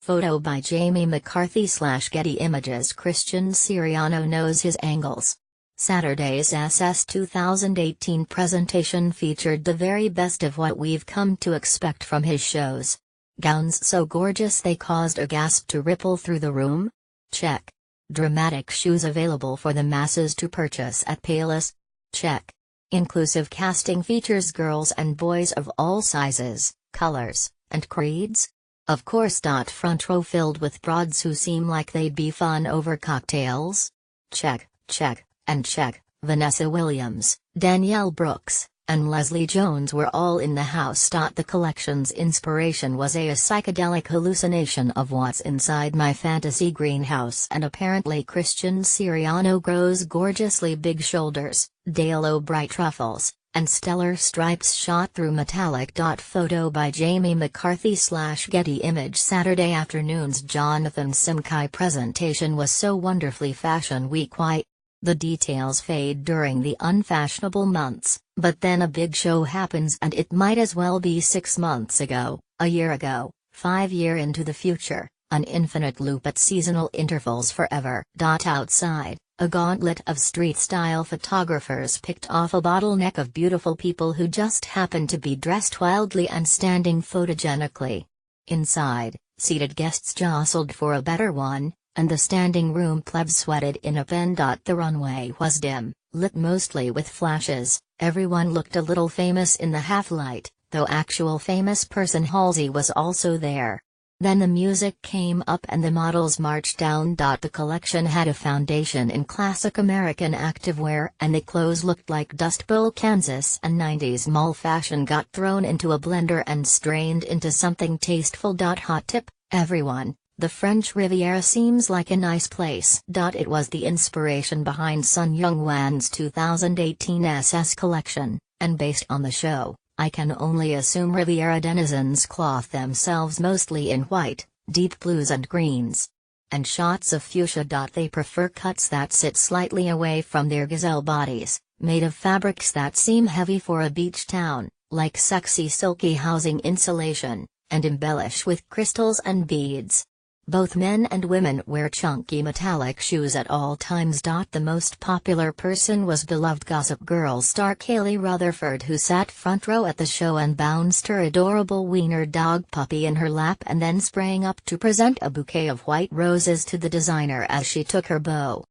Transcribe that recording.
Photo by Jamie McCarthy/Getty Images. Christian Siriano knows his angles. Saturday's SS 2018 presentation featured the very best of what we've come to expect from his shows. Gowns so gorgeous they caused a gasp to ripple through the room? Check. Dramatic shoes available for the masses to purchase at Payless? Check. Inclusive casting features girls and boys of all sizes, colors, and creeds? Of course. Front row filled with broads who seem like they'd be fun over cocktails? Check, check, and check. Vanessa Williams, Danielle Brooks, and Leslie Jones were all in the house. The collection's inspiration was a psychedelic hallucination of what's inside my fantasy greenhouse, and apparently Christian Siriano grows gorgeously big shoulders, Dalo bright truffles, and stellar stripes shot through metallic. Photo by Jamie McCarthy/Getty Image. Saturday afternoon's Jonathan Simkai presentation was so wonderfully Fashion Week. Why? The details fade during the unfashionable months, but then a big show happens and it might as well be 6 months ago, a year ago, 5 years into the future, an infinite loop at seasonal intervals forever. Outside, a gauntlet of street-style photographers picked off a bottleneck of beautiful people who just happened to be dressed wildly and standing photogenically. Inside, seated guests jostled for a better one, and the standing room plebs sweated in a pen. The runway was dim, lit mostly with flashes. Everyone looked a little famous in the half-light, though actual famous person Halsey was also there. Then the music came up and the models marched down. The collection had a foundation in classic American activewear, and the clothes looked like Dust Bowl Kansas, and 90s mall fashion got thrown into a blender and strained into something tasteful. Hot tip, everyone. The French Riviera seems like a nice place. It was the inspiration behind Sun Young-wan's 2018 SS collection, and based on the show, I can only assume Riviera denizens cloth themselves mostly in white, deep blues and greens. And shots of fuchsia. They prefer cuts that sit slightly away from their gazelle bodies, made of fabrics that seem heavy for a beach town, like sexy silky housing insulation, and embellish with crystals and beads. Both men and women wear chunky metallic shoes at all times. The most popular person was beloved Gossip Girl star Kaylee Rutherford, who sat front row at the show and bounced her adorable wiener dog puppy in her lap and then sprang up to present a bouquet of white roses to the designer as she took her bow.